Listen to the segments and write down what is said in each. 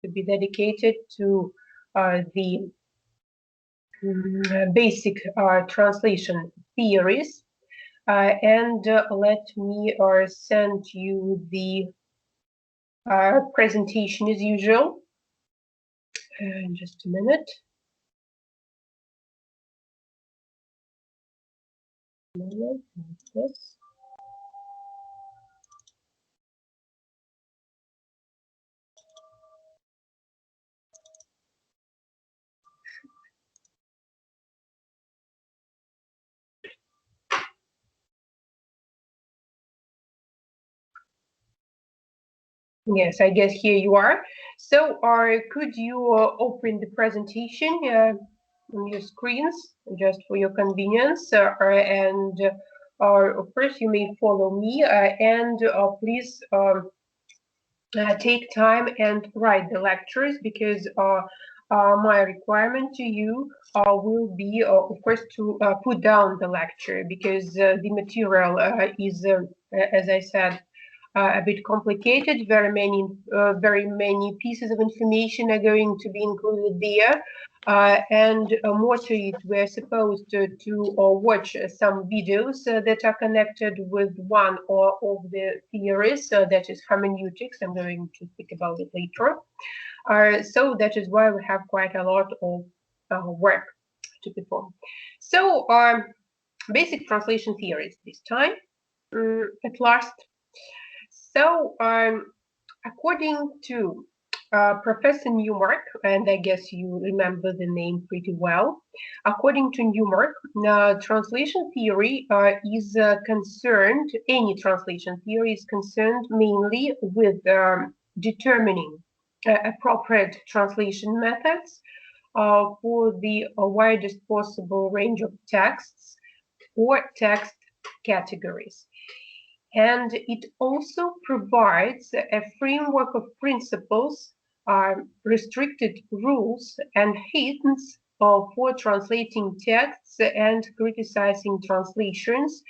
to be dedicated to the basic translation theories. And let me send you the presentation as usual. Just a minute. Yes. Yes, I guess here you are. So, could you open the presentation on your screens just for your convenience? And first, you may follow me and please take time and write the lectures, because my requirement to you will be, of course, to put down the lecture, because the material is, as I said, a bit complicated. Very many pieces of information are going to be included there. And more to it, we're supposed to watch some videos that are connected with one or of the theories, that is hermeneutics. I'm going to speak about it later. So that is why we have quite a lot of work to perform. So basic translation theories this time, at last. So according to Professor Newmark, and I guess you remember the name pretty well. According to Newmark, translation theory is concerned, any translation theory is concerned mainly with determining appropriate translation methods for the widest possible range of texts or text categories. And it also provides a framework of principles, restricted rules, and hints for translating texts and criticizing translations,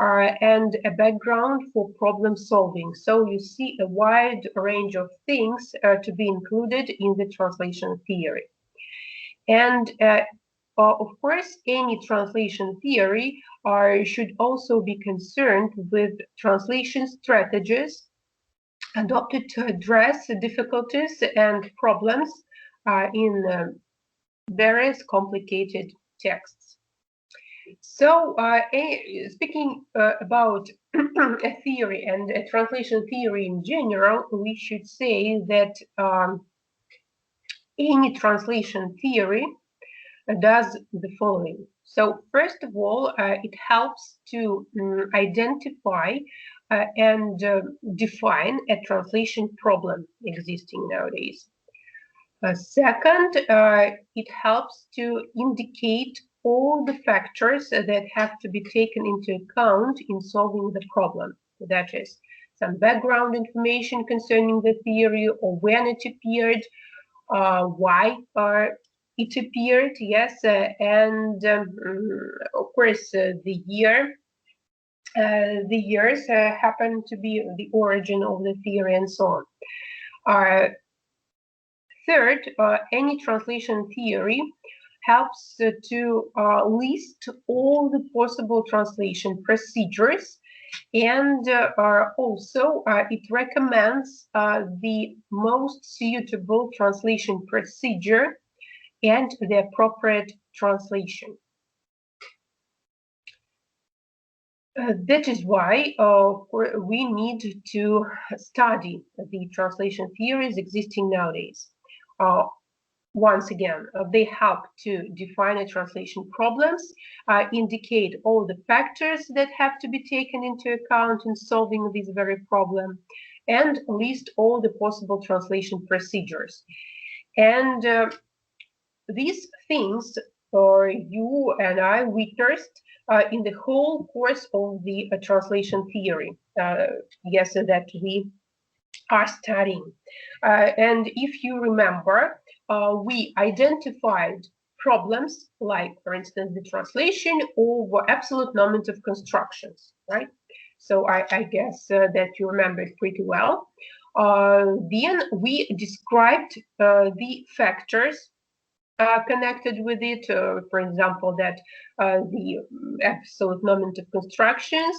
and a background for problem solving. So you see a wide range of things to be included in the translation theory. And of course, any translation theory should also be concerned with translation strategies adopted to address difficulties and problems in various complicated texts. So, speaking about a theory and a translation theory in general, we should say that any translation theory does the following. So first of all, it helps to identify and define a translation problem existing nowadays. Second, it helps to indicate all the factors that have to be taken into account in solving the problem. That is, some background information concerning the theory, or when it appeared, why it appeared, yes, and of course the years happen to be the origin of the theory, and so on. Third, any translation theory helps to list all the possible translation procedures, and also it recommends the most suitable translation procedure and the appropriate translation. That is why we need to study the translation theories existing nowadays. Once again, they help to define the translation problems, indicate all the factors that have to be taken into account in solving this very problem, and list all the possible translation procedures. And these things, you and I witnessed in the whole course of the translation theory, yes, that we are studying. And if you remember, we identified problems like, for instance, the translation of absolute nominative constructions, right? So I guess that you remember it pretty well. Then we described the factors connected with it. For example, that the absolute nominative constructions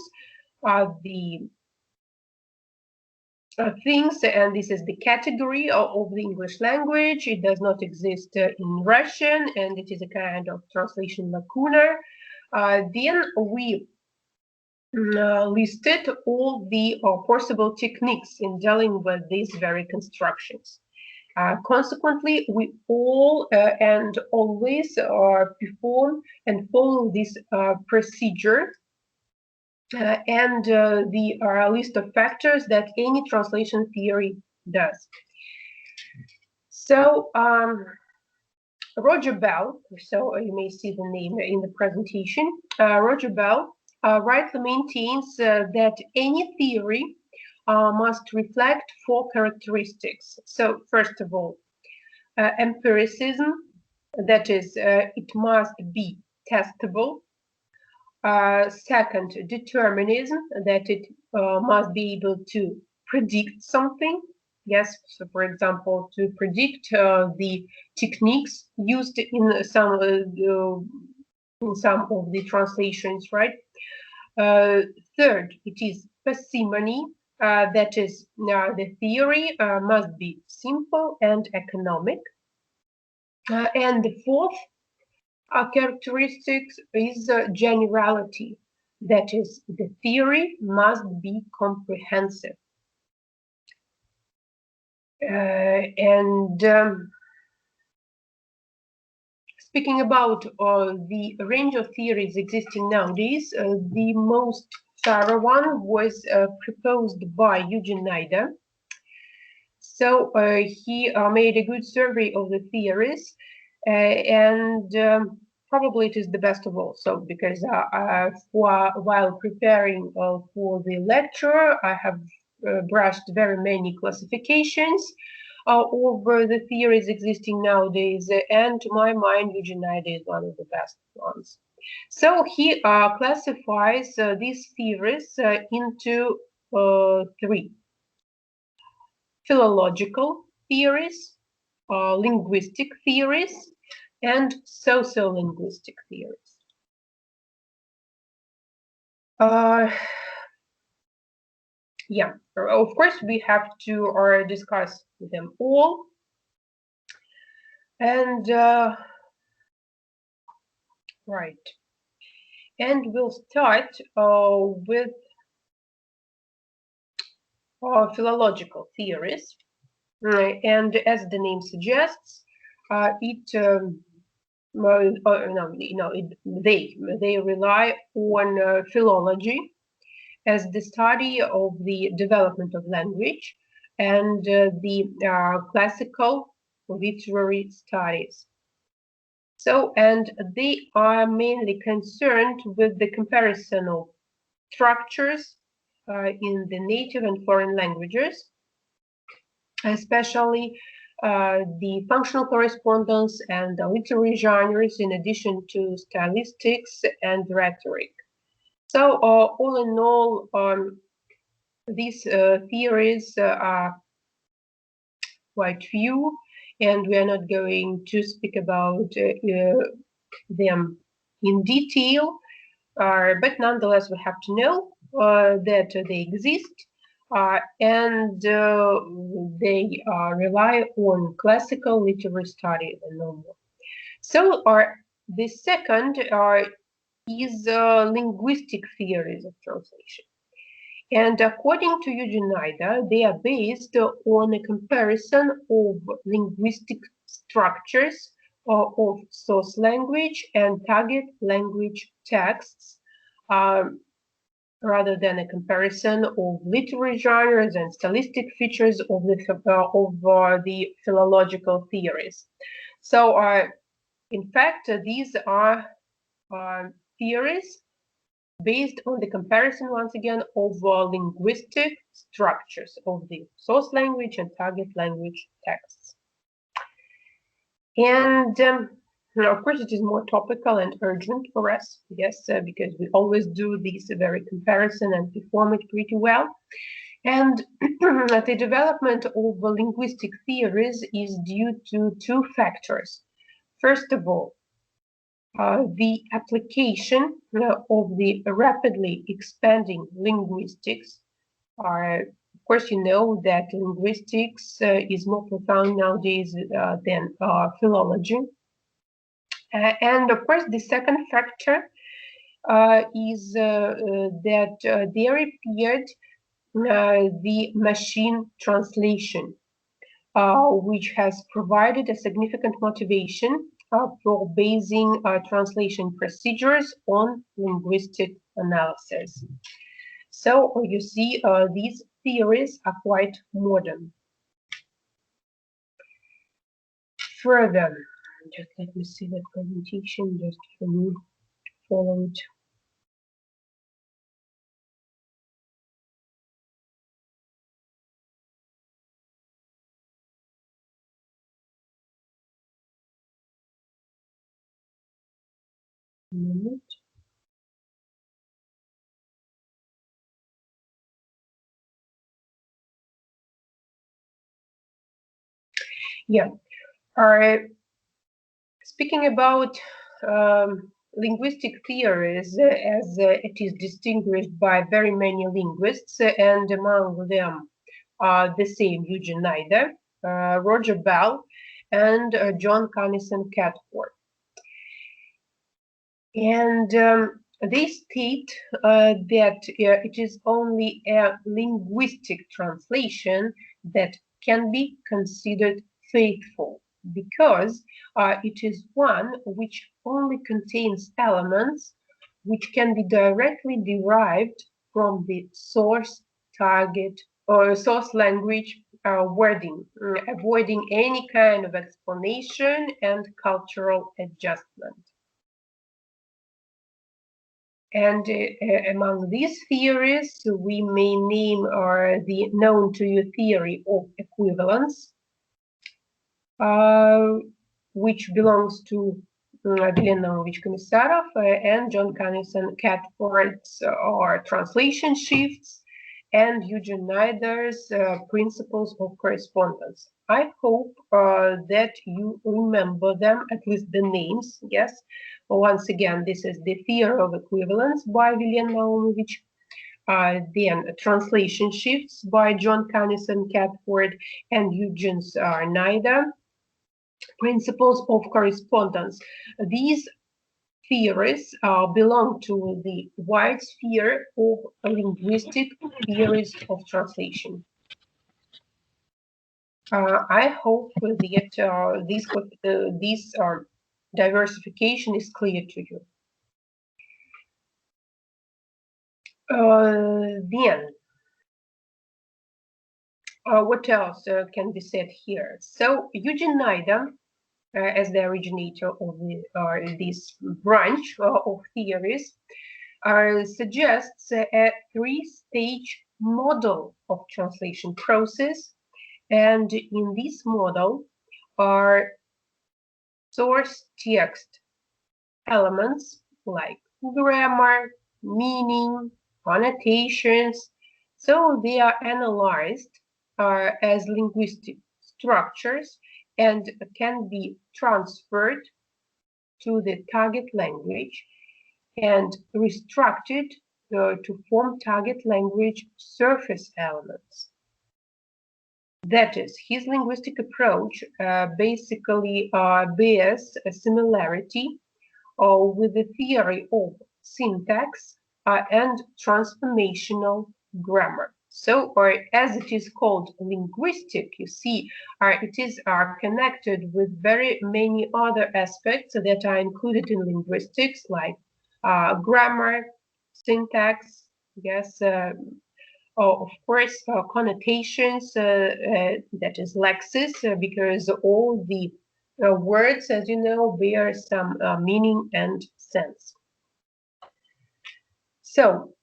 are the things, and this is the category of the English language. It does not exist in Russian, and it is a kind of translation lacuna. Then we listed all the possible techniques in dealing with these very constructions. Consequently, we all and always perform and follow this procedure and the list of factors that any translation theory does. So Roger Bell, so you may see the name in the presentation, Roger Bell rightly maintains that any theory must reflect four characteristics. So first of all, empiricism, that is, it must be testable. Second, determinism, that it must be able to predict something. Yes, so for example, to predict the techniques used in some of the translations, right? Third, it is parsimony, that is, the theory must be simple and economic. And the fourth characteristics is generality, that is, the theory must be comprehensive. Speaking about the range of theories existing nowadays, the most thorough one was proposed by Eugene Nida. So he made a good survey of the theories, and probably it is the best of all. So because while preparing for the lecture, I have brushed very many classifications over the theories existing nowadays, and to my mind, Eugene Nida is one of the best ones. So he classifies these theories into three: philological theories, linguistic theories, and sociolinguistic theories. Yeah, of course, we have to discuss them all. And right. And we'll start with philological theories. And as the name suggests, they rely on philology as the study of the development of language and the classical literary studies. So, and they are mainly concerned with the comparison of structures in the native and foreign languages, especially the functional correspondence and the literary genres, in addition to stylistics and rhetoric. So all in all, these theories are quite few, and we are not going to speak about them in detail, but nonetheless we have to know that they exist, and they rely on classical literary study and no more. So the second is linguistic theories of translation. And according to Eugene Nida, they are based on a comparison of linguistic structures of source language and target language texts, rather than a comparison of literary genres and stylistic features of the philological theories. So, in fact, these are theories based on the comparison, once again, of linguistic structures of the source language and target language texts. And of course, it is more topical and urgent for us, yes, because we always do this very comparison and perform it pretty well. And the development of linguistic theories is due to two factors. First of all, the application of the rapidly expanding linguistics. Of course, you know that linguistics is more profound nowadays than philology. And of course, the second factor is that there appeared the machine translation, which has provided a significant motivation for basing translation procedures on linguistic analysis. So you see, these theories are quite modern. Further, just let me see the presentation just for me to follow it. Yeah. Speaking about linguistic theories, as it is distinguished by very many linguists, and among them the same Eugene Nida, Roger Bell, and John Connison Catford. And they state that it is only a linguistic translation that can be considered faithful, because it is one which only contains elements which can be directly derived from the source target or source language wording, avoiding any kind of explanation and cultural adjustment. And among these theories, we may name the known to you theory of equivalence, which belongs to Villen Naumovich Komisarov and John Connison Catford's translation shifts, and Eugene Nider's principles of correspondence. I hope that you remember them, at least the names, yes. Once again, this is the theory of equivalence by Villen Naumovich, then translation shifts by John Connison Catford and Eugene Nider, principles of correspondence. These theories belong to the wide sphere of linguistic theories of translation. I hope that this diversification is clear to you. Then, what else can be said here? So, Eugene Nida, as the originator of this branch of theories, suggests a three-stage model of translation process, and in this model are source text elements like grammar, meaning, connotations. So they are analyzed as linguistic structures and can be transferred to the target language and restructured to form target language surface elements. That is, his linguistic approach basically bears a similarity with the theory of syntax and transformational grammar. So, as it is called linguistic, you see, it is connected with very many other aspects that are included in linguistics, like grammar, syntax, yes, of course, connotations, that is lexis, because all the words, as you know, bear some meaning and sense. So,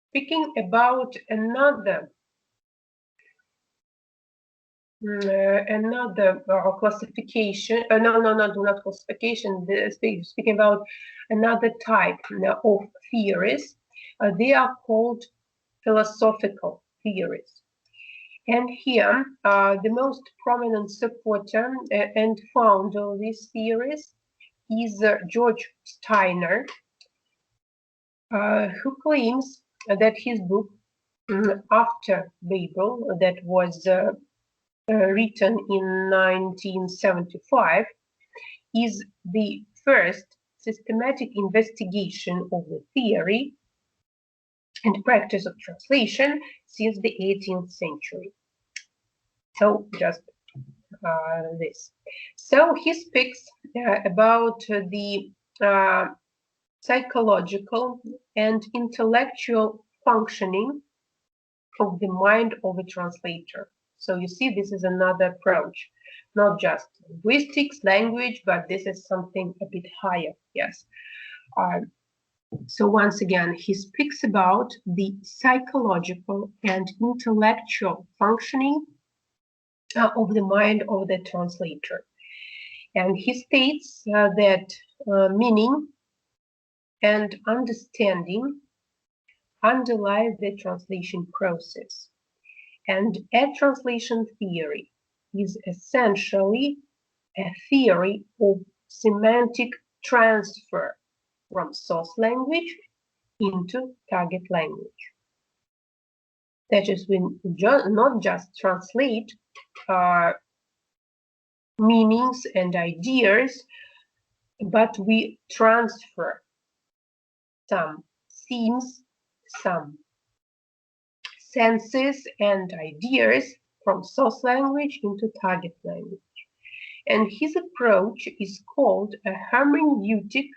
speaking about another another classification. No, not classification. Speaking about another type of theories. They are called philosophical theories. And here, the most prominent supporter and founder of these theories is George Steiner, who claims that his book, After Babel, that was written in 1975, is the first systematic investigation of the theory and practice of translation since the 18th century. So just this. So he speaks about the psychological and intellectual functioning of the mind of a translator. So you see, this is another approach, not just linguistics, language, but this is something a bit higher. Yes. So once again, he speaks about the psychological and intellectual functioning of the mind of the translator. And he states that meaning and understanding underlie the translation process. And a translation theory is essentially a theory of semantic transfer from source language into target language. That is, we not just translate meanings and ideas, but we transfer some themes, some senses and ideas from source language into target language. And his approach is called a hermeneutic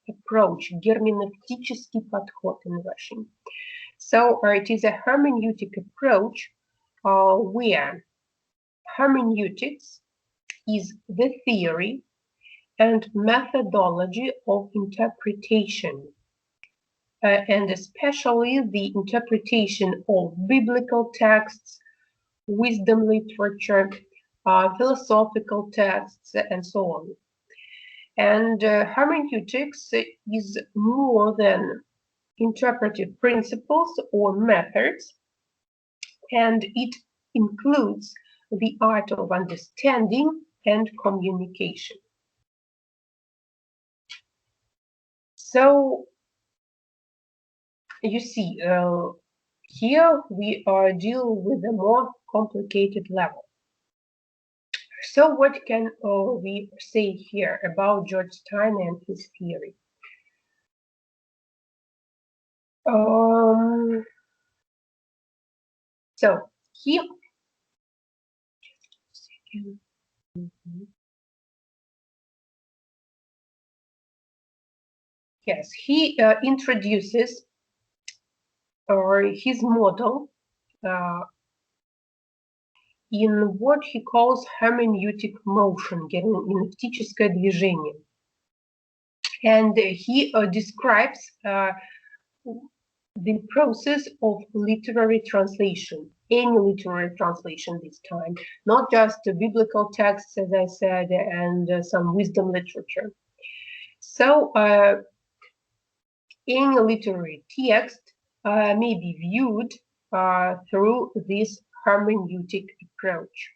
approach, герменевтический подход in Russian. So it is a hermeneutic approach where hermeneutics is the theory and methodology of interpretation, and especially the interpretation of biblical texts, wisdom literature, philosophical texts, and so on. And hermeneutics is more than interpretive principles or methods, and it includes the art of understanding and communication. So you see, here we are dealing with a more complicated level. So what can we say here about George Steiner and his theory? So he yes, he introduces his model in what he calls hermeneutic motion, герменевтическое движение. And he describes the process of literary translation, any literary translation this time, not just biblical texts, as I said, and some wisdom literature. So any literary text may be viewed through this hermeneutic approach.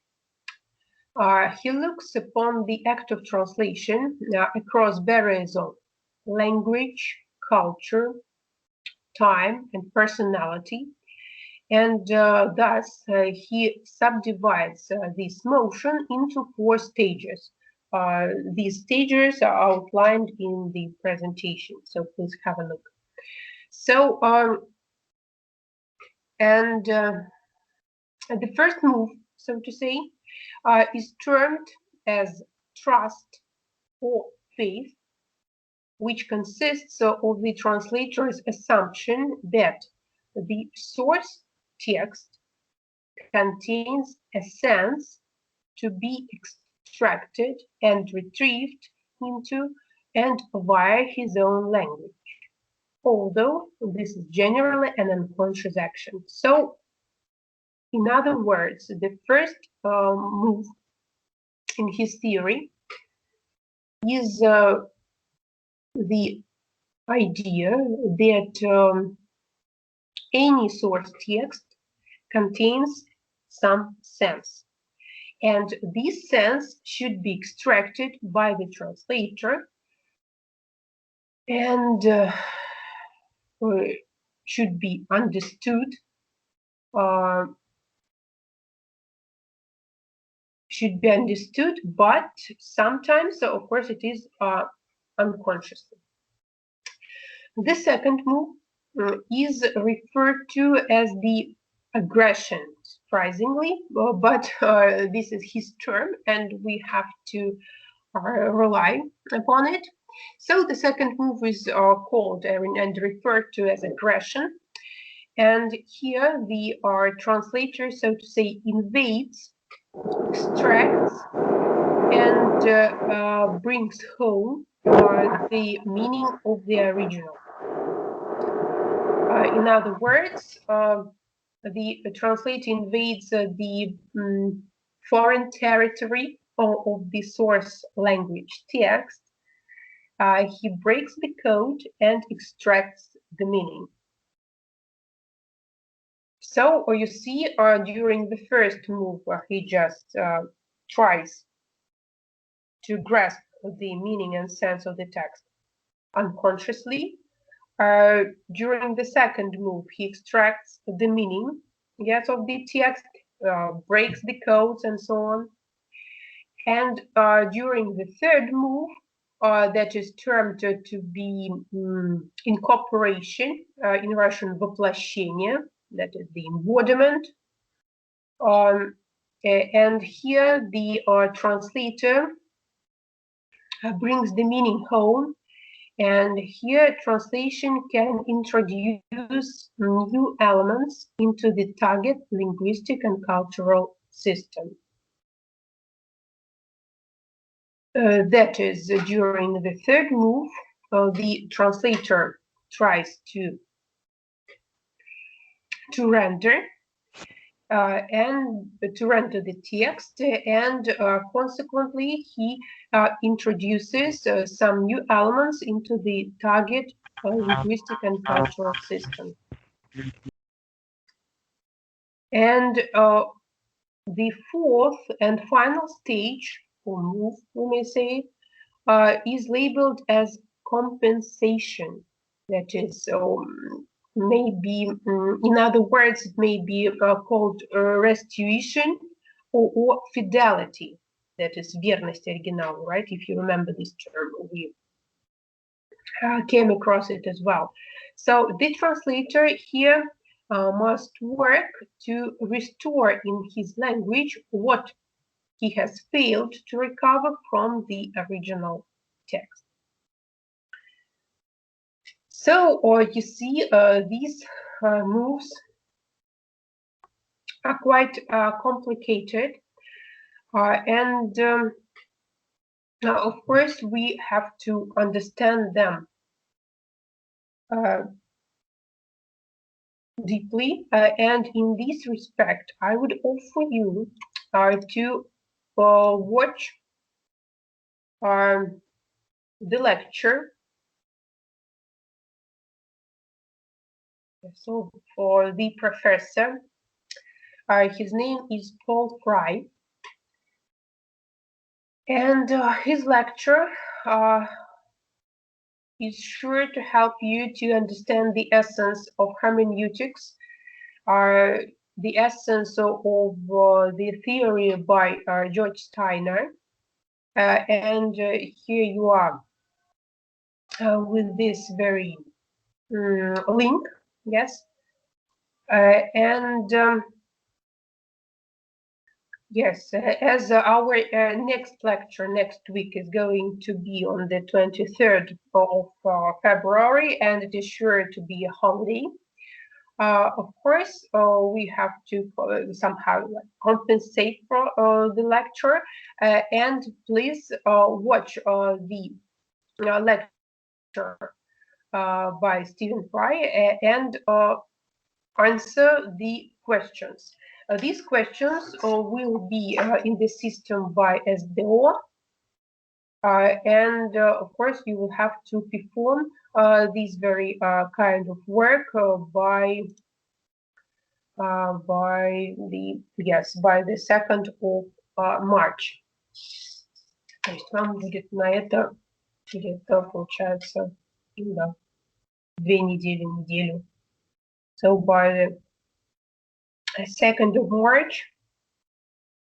He looks upon the act of translation across barriers of language, culture, time, and personality, and thus he subdivides this motion into 4 stages. These stages are outlined in the presentation, so please have a look. So, the first move, so to say, is termed as trust or faith, which consists of the translator's assumption that the source text contains a sense to be extracted and retrieved into and via his own language, although this is generally an unconscious action. So In other words, the first move in his theory is the idea that any source text contains some sense, and this sense should be extracted by the translator and should be understood, but sometimes, of course, it is unconsciously. The second move is referred to as the aggression, surprisingly, but this is his term and we have to rely upon it. So the second move is called and referred to as aggression. And here the translator, so to say, invades, extracts, and brings home the meaning of the original. In other words, the translator invades the foreign territory of the source language text. He breaks the code and extracts the meaning. So you see, during the first move, he just tries to grasp the meaning and sense of the text unconsciously. During the second move, he extracts the meaning, yes, of the text, breaks the codes, and so on. And during the third move, that is termed to be incorporation, in Russian воплощение, that is the embodiment. And here the translator brings the meaning home. And here translation can introduce new elements into the target linguistic and cultural system. That is, during the third move, the translator tries to render the text, and consequently he introduces some new elements into the target linguistic and cultural system. And the fourth and final stage, or move, we may say, is labeled as compensation. That is, maybe, in other words, it may be called restitution or fidelity. That is верность оригиналу, right? If you remember this term, we came across it as well. So the translator here must work to restore in his language what he has failed to recover from the original text. So, you see, these moves are quite complicated, and of course we have to understand them deeply, and in this respect I would offer you to watch the lecture. So for the professor, his name is Paul Fry, and his lecture is sure to help you to understand the essence of hermeneutics, the essence of the theory by George Steiner. And here you are with this very link, yes. And yes, as our next lecture next week is going to be on the 23rd of February, and it is sure to be a holiday. Of course, we have to somehow compensate for the lecture, and please watch the lecture by Stephen Fry and answer the questions. These questions will be in the system by SDO, and of course you will have to perform this very kind of work by the 2nd of March. То есть вам будет на это где-то, получается, да, 2 неделю. So by the 2nd of March,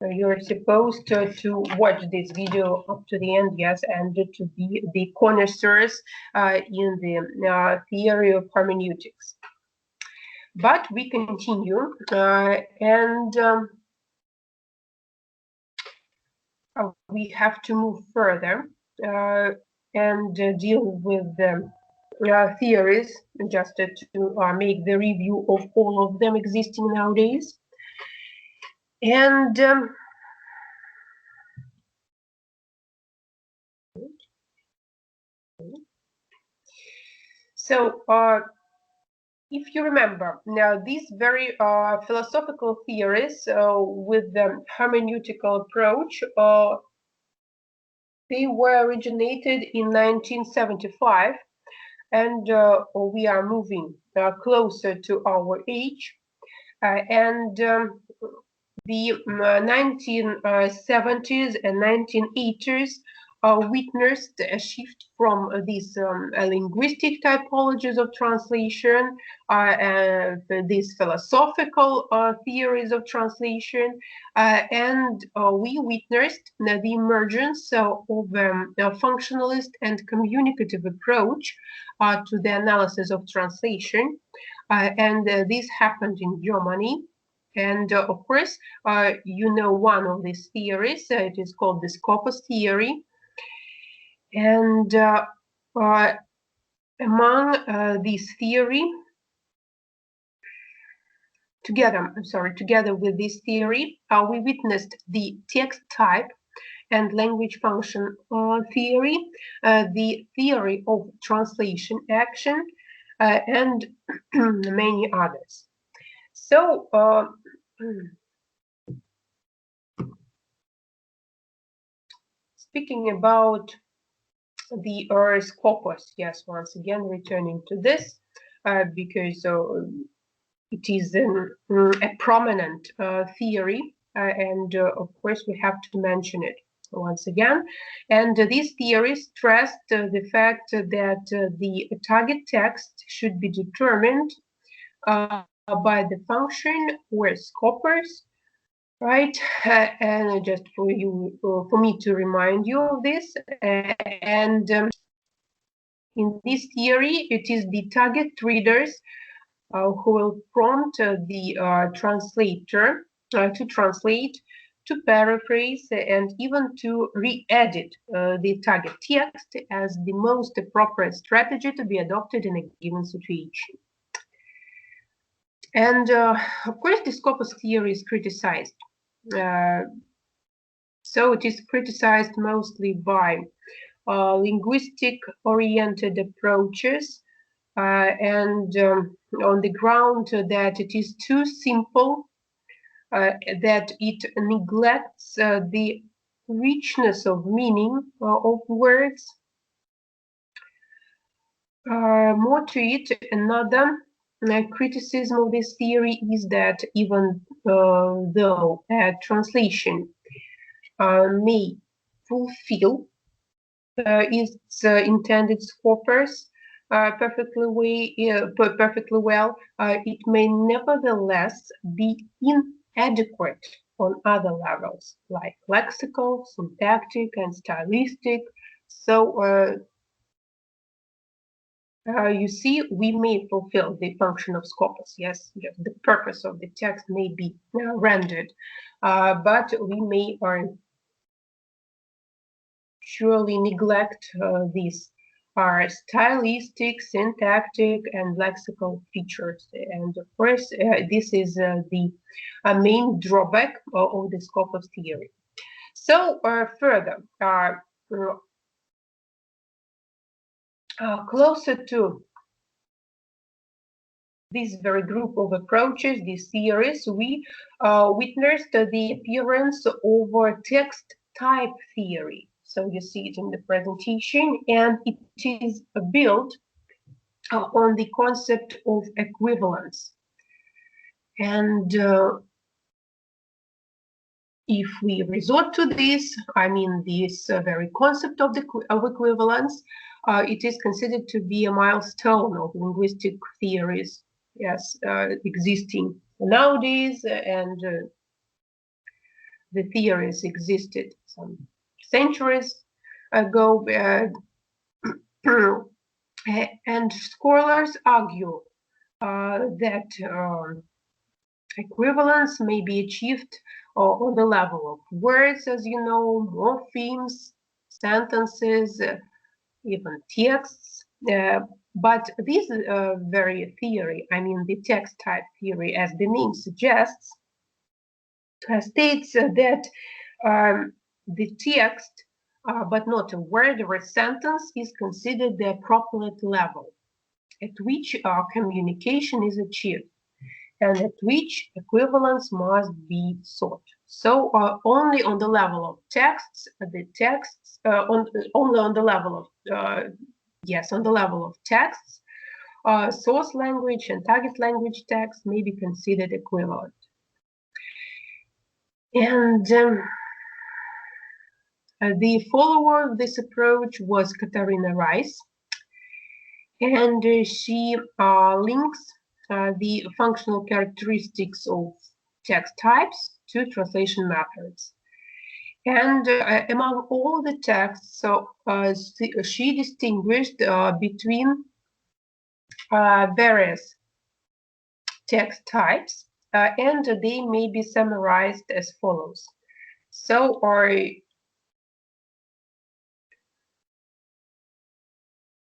you're supposed to watch this video up to the end, yes, and to be the connoisseurs in the theory of hermeneutics. But we continue, and we have to move further and deal with the theories, just to make the review of all of them existing nowadays. And so if you remember, now these very philosophical theories with the hermeneutical approach, they were originated in 1975, and we are moving closer to our age. And the 1970s and 1980s witnessed a shift from these linguistic typologies of translation, these philosophical theories of translation, and we witnessed the emergence of a functionalist and communicative approach to the analysis of translation, and this happened in Germany. And of course, you know one of these theories. It is called the Scopus theory. And among this theory, together with this theory, we witnessed the text type and language function theory, the theory of translation action, and many others. So, speaking about the Scopus, yes, once again returning to this, because it is a prominent theory, and of course we have to mention it once again. And this theory stressed the fact that the target text should be determined by the function or scopus, right? And just for you, for me to remind you of this, and in this theory, it is the target readers who will prompt the translator to translate, to paraphrase, and even to re-edit the target text as the most appropriate strategy to be adopted in a given situation. And of course, the Scopus theory is criticized. So it is criticized mostly by linguistic-oriented approaches, and on the ground that it is too simple, that it neglects the richness of meaning of words. More to it, another criticism of this theory is that even though translation may fulfill its intended scopus perfectly well, it may nevertheless be inadequate on other levels, like lexical, syntactic, and stylistic. So you see, we may fulfill the function of scopus, yes, the purpose of the text may be rendered, but we may surely neglect these are stylistic, syntactic, and lexical features. And of course, this is the main drawback of the Scopus theory. So further, closer to this very group of approaches, these theories, we witnessed the appearance of a text type theory. So you see it in the presentation, and it is built on the concept of equivalence. And if we resort to this, I mean this very concept of equivalence, it is considered to be a milestone of linguistic theories, yes, existing nowadays, and the theories existed some centuries ago, and scholars argue that equivalence may be achieved on the level of words, as you know, morphemes, sentences, even texts. But this very theory, I mean the text type theory, as the name suggests, states that the text, but not a word or a sentence, is considered the appropriate level at which communication is achieved, and at which equivalence must be sought. So only on the level of texts, only on the level of on the level of texts, source language and target language text may be considered equivalent. And the follower of this approach was Katarina Rice, and she links the functional characteristics of text types to translation methods. And among all the texts, she distinguished between various text types, and they may be summarized as follows. So,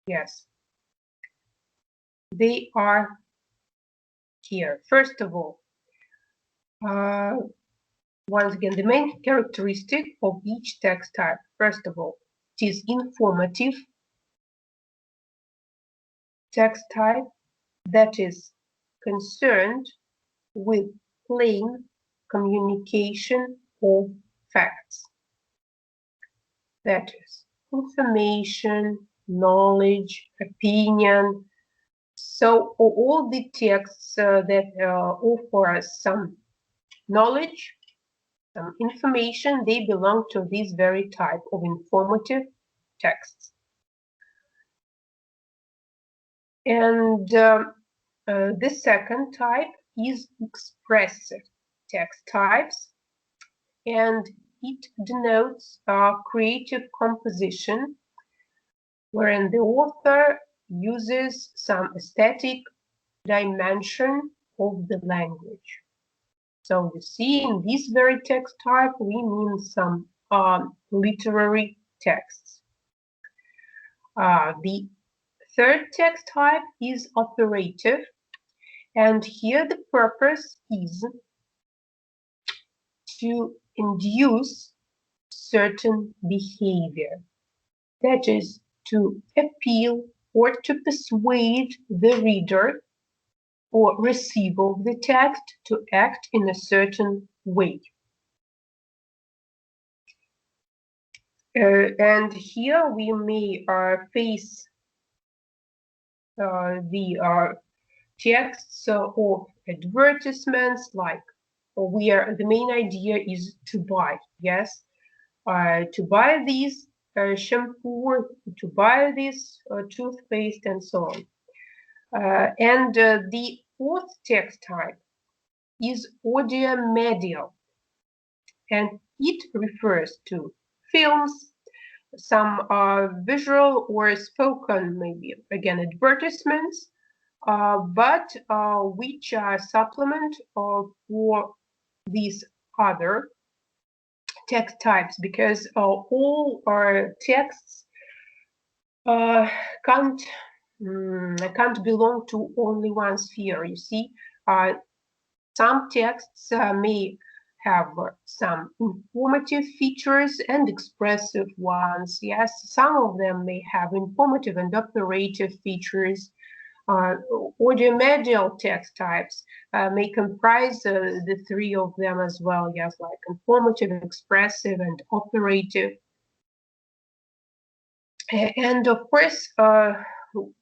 yes, they are here. First of all, once again, the main characteristic of each text type, first of all, it is informative text type that is concerned with plain communication of facts. That is information, knowledge, opinion. So all the texts that offer us some knowledge, some information, they belong to this very type of informative texts. And the second type is expressive text types, and it denotes creative composition, wherein the author uses some aesthetic dimension of the language. So you see, in this very text type, we mean some literary texts. The third text type is operative, and here the purpose is to induce certain behavior, that is, to appeal or to persuade the reader or receiver of the text to act in a certain way. And here we may face the texts of advertisements, like where the main idea is to buy, yes, to buy this shampoo, to buy this toothpaste, and so on. And the fourth text type is audio-medial, and it refers to films, some visual or spoken, maybe again advertisements, but which are supplement for these other text types, because all our texts can't belong to only one sphere. You see, some texts may have some informative features and expressive ones. Yes, some of them may have informative and operative features. Audio-medial text types may comprise the three of them as well, yes, like informative, expressive, and operative. And of course,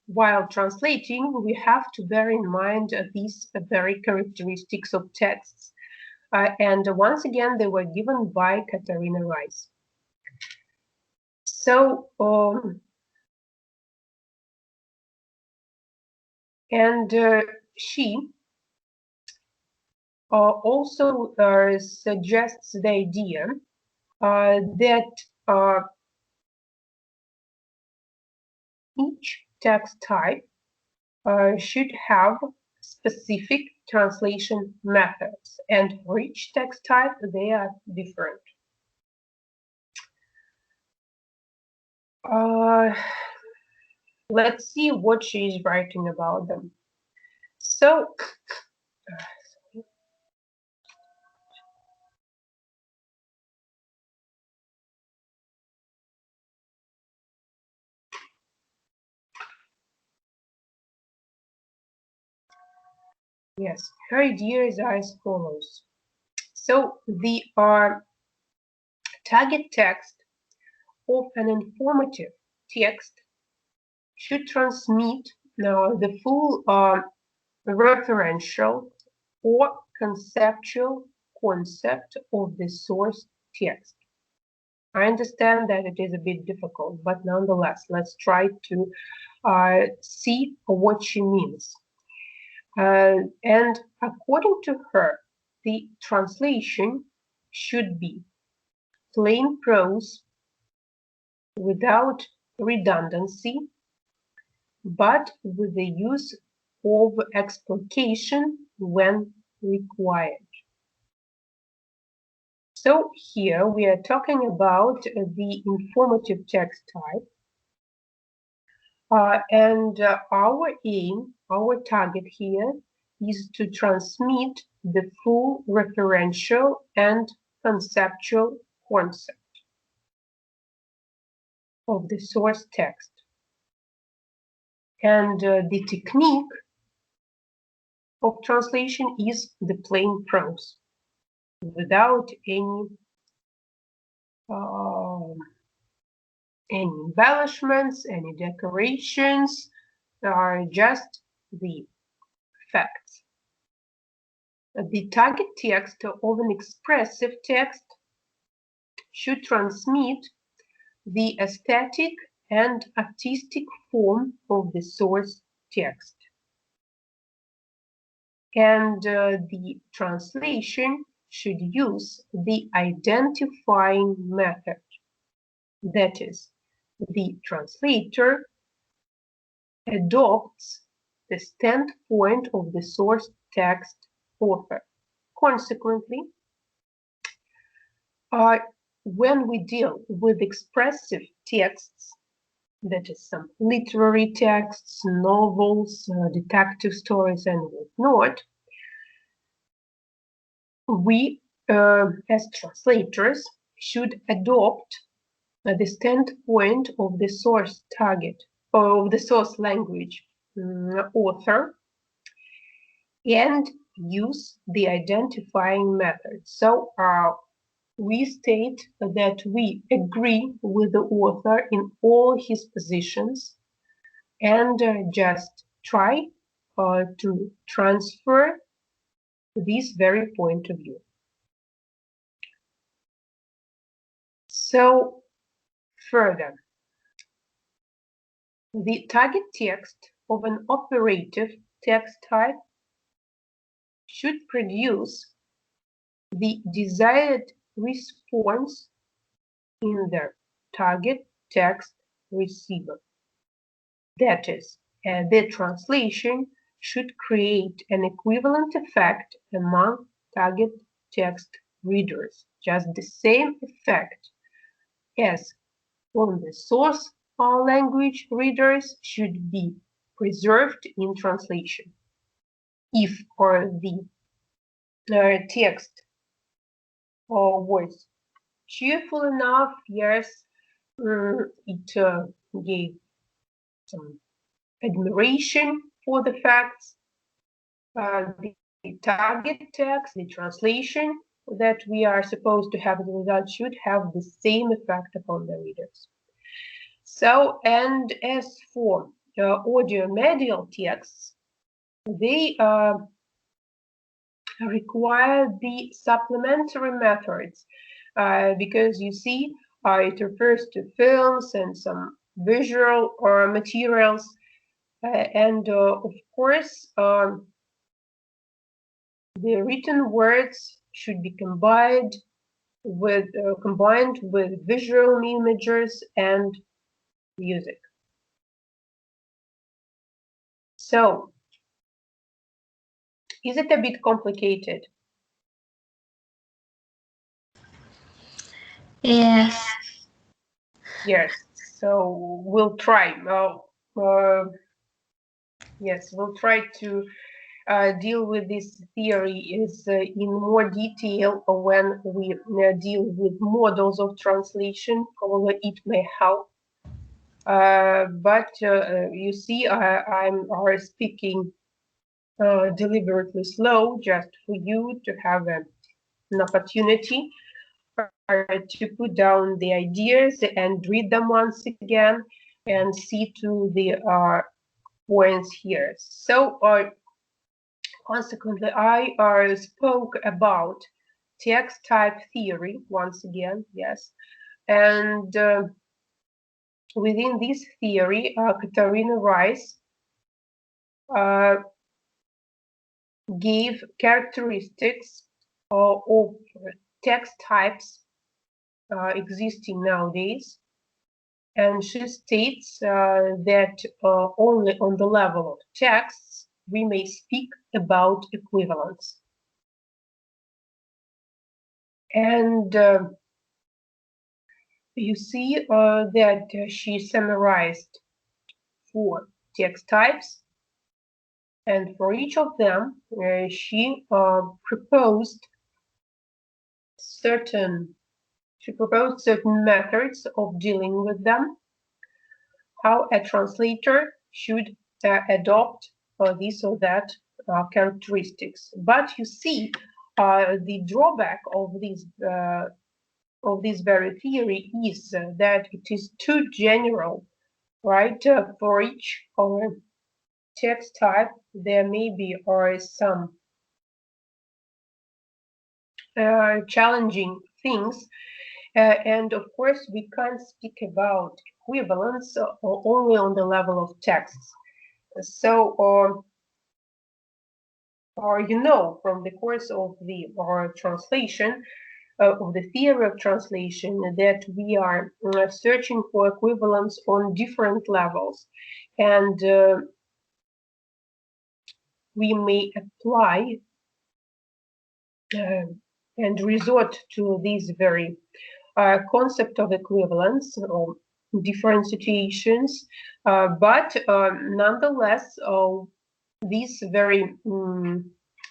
while translating, we have to bear in mind these very characteristics of texts. And once again, they were given by Katarina Rice. So, she also suggests the idea that each text type should have specific translation methods, and for each text type, they are different. Let's see what she is writing about them. So, yes, her ideas are as follows. So, the target text of an informative text should transmit the full referential or conceptual concept of the source text. I understand that it is a bit difficult, but nonetheless, let's try to see what she means. And according to her, the translation should be plain prose without redundancy, but with the use of explication when required. So here we are talking about the informative text type. And our aim, our target here is to transmit the full referential and conceptual concept of the source text. And the technique of translation is the plain prose, without any embellishments, any decorations, are just the facts. The target text of an expressive text should transmit the aesthetic and artistic form of the source text. And the translation should use the identifying method. That is, the translator adopts the standpoint of the source text author. Consequently, when we deal with expressive texts, that is, some literary texts, novels, detective stories, and whatnot, we, as translators, should adopt the standpoint of the source target, or of the source language author, and use the identifying method. So we state that we agree with the author in all his positions and just try to transfer this very point of view. So further, the target text of an operative text type should produce the desired response in the target text receiver. That is, the translation should create an equivalent effect among target text readers, just the same effect as on the source language readers should be preserved in translation. If the text was cheerful enough, yes, it gave some admiration for the facts, the target text, the translation that we are supposed to have as a result should have the same effect upon the readers. So, and as for audio-medial texts, they require the supplementary methods because you see, it refers to films and some visual materials, and of course, the written words should be combined with visual images and music. So, is it a bit complicated? Yes. Yes. So we'll try. Yes, we'll try to deal with this theory in more detail when we deal with models of translation. Probably it may help. But you see, I'm speaking deliberately slow just for you to have an opportunity to put down the ideas and read them once again and see to the points here. So consequently, I spoke about text type theory once again, yes. And within this theory, Katarina Rice gave characteristics of text types existing nowadays. And she states that only on the level of texts we may speak about equivalence. And you see that she summarized 4 text types, and for each of them she proposed certain methods of dealing with them, how a translator should adopt this or that characteristics. But you see, the drawback of this very theory is that it is too general, right? For each text type, there may be some challenging things. And of course, we can't speak about equivalence only on the level of texts. So, you know, from the course of the translation, of the theory of translation, that we are searching for equivalence on different levels. And we may apply and resort to this very concept of equivalence or different situations, but nonetheless, this very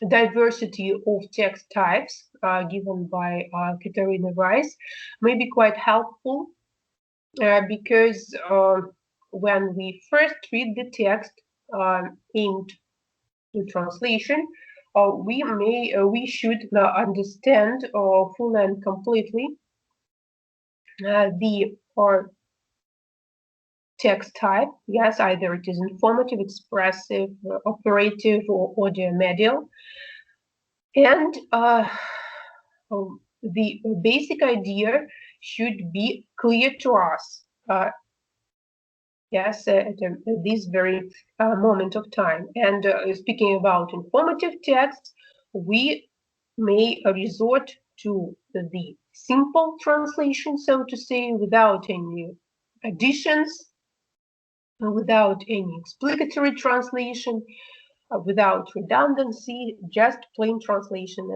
diversity of text types given by Katarina Rice may be quite helpful because when we first read the text aimed to translation, we should understand fully and completely the text type. Yes, either it is informative, expressive, operative, or audio-medial. And the basic idea should be clear to us. Yes, at this very moment of time. And speaking about informative texts, we may resort to the simple translation, so to say, without any additions, without any explicatory translation, without redundancy, just plain translation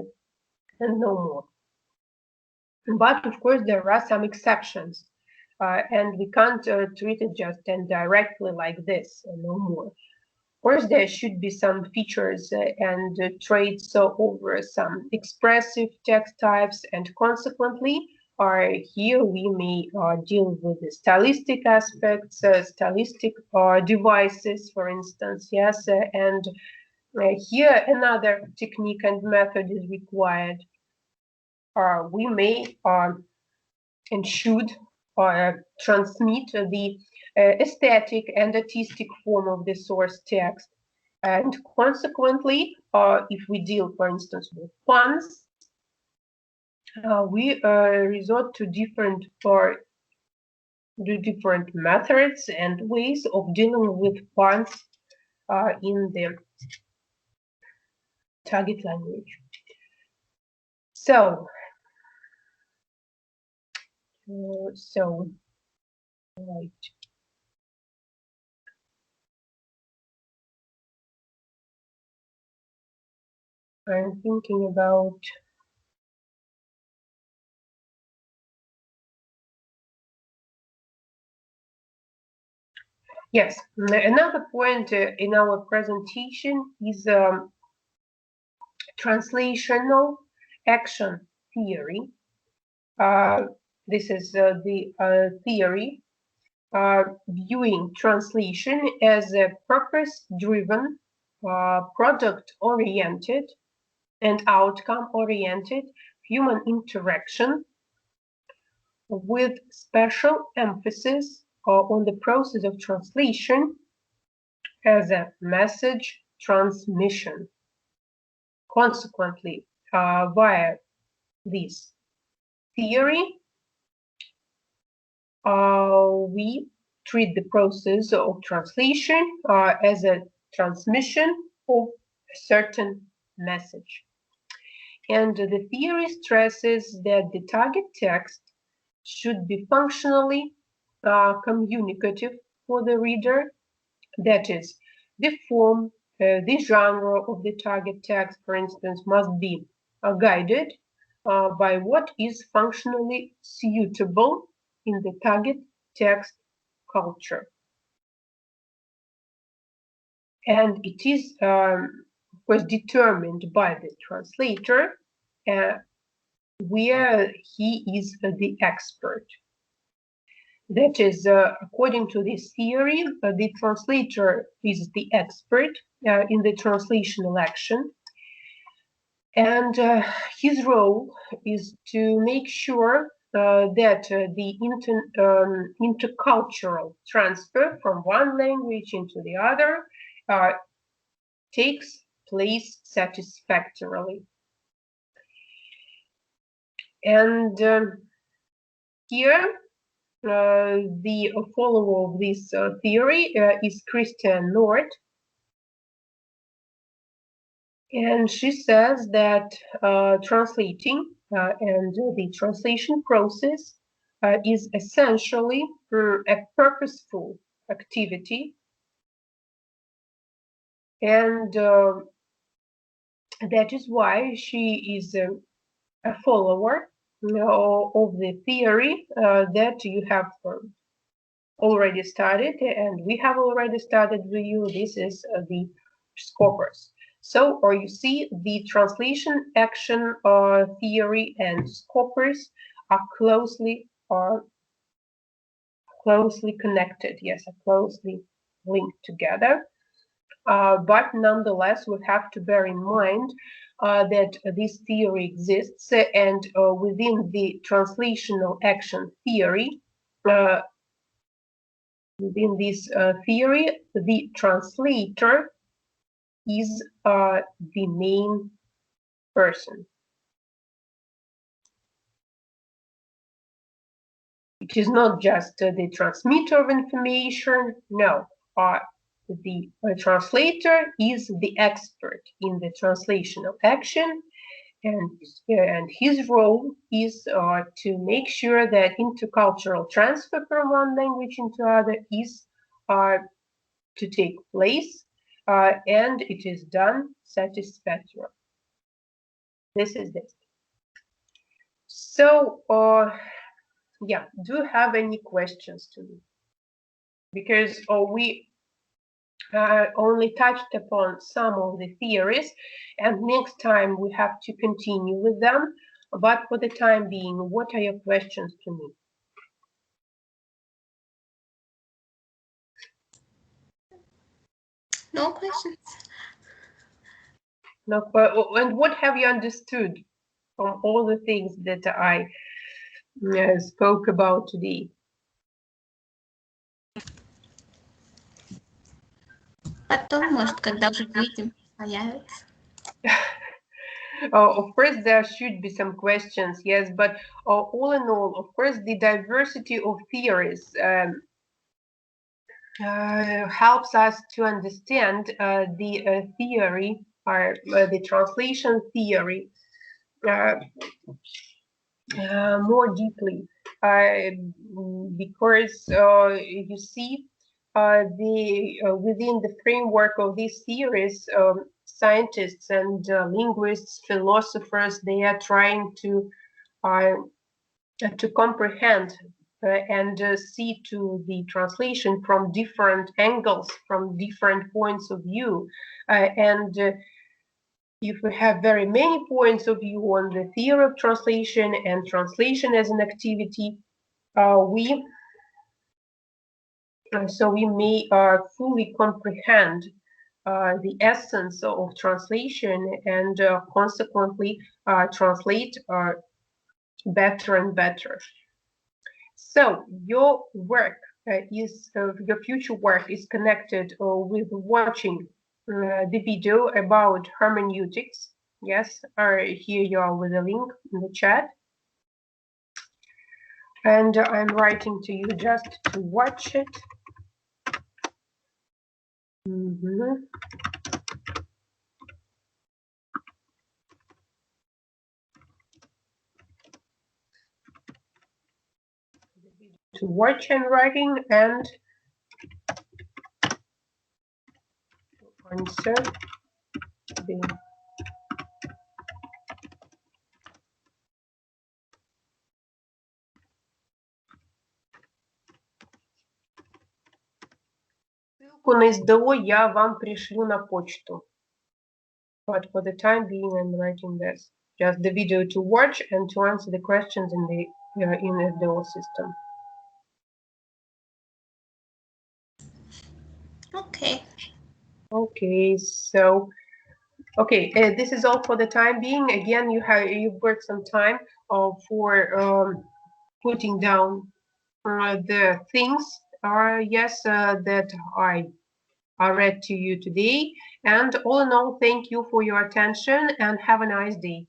and no more. But of course, there are some exceptions, and we can't treat it just and directly like this, and no more. Of course, there should be some features and traits over some expressive text types, and consequently, Here we may deal with the stylistic aspects, stylistic devices, for instance, yes, and here another technique and method is required. We may and should transmit the aesthetic and artistic form of the source text. And consequently, if we deal, for instance, with puns, we resort to different methods and ways of dealing with puns in the target language. So, right. I'm thinking about yes, another point in our presentation is translational action theory. This is the theory viewing translation as a purpose-driven, product-oriented, and outcome-oriented human interaction with special emphasis on the process of translation as a message transmission. Consequently, via this theory, we treat the process of translation as a transmission of a certain message. And the theory stresses that the target text should be functionally communicative for the reader. That is, the form, the genre of the target text, for instance, must be guided by what is functionally suitable in the target text culture. And it is, of course, determined by the translator where he is the expert. That is, according to this theory, the translator is the expert in the translational action. And his role is to make sure that the intercultural transfer from one language into the other takes place satisfactorily. And here, the follower of this theory is Christian Nord. And she says that translating and the translation process is essentially a purposeful activity. And that is why she is a follower of the theory that you have already studied, and we have already studied with you. This is the Scopus. So, or you see, the translation action theory and Scopus are closely connected. Yes, are closely linked together. But nonetheless, we have to bear in mind that this theory exists, and within the translational action theory, within this theory, the translator is the main person. It is not just the transmitter of information. No, the translator is the expert in the translational action, and his role is to make sure that intercultural transfer from one language into other is to take place, and it is done satisfactorily. This is this. So, yeah, do you have any questions to me? Because we only touched upon some of the theories, and next time we have to continue with them. But for the time being, what are your questions to me? No questions. No, and what have you understood from all the things that I spoke about today? Потом, может, когда уже выйдем, появится. Of course, there should be some questions, yes, but all in all, of course, the diversity of theories helps us to understand the theory or the translation theory uh, more deeply, because you see, within the framework of these theories, scientists and linguists, philosophers, they are trying to comprehend and see to the translation from different angles, from different points of view, and if we have very many points of view on the theory of translation and translation as an activity, we may fully comprehend the essence of translation and consequently translate better and better. So your work your future work is connected with watching the video about hermeneutics. Yes, here you are with a link in the chat. And I'm writing to you just to watch it. To watch handwriting and answer the ссылку на СДО я вам пришлю на почту. But for the time being, I'm writing this. Just the video to watch and to answer the questions in the SDO system. Okay. Okay, so this is all for the time being. Again, you've got some time for putting down the things. That I read to you today. And all in all, thank you for your attention and have a nice day.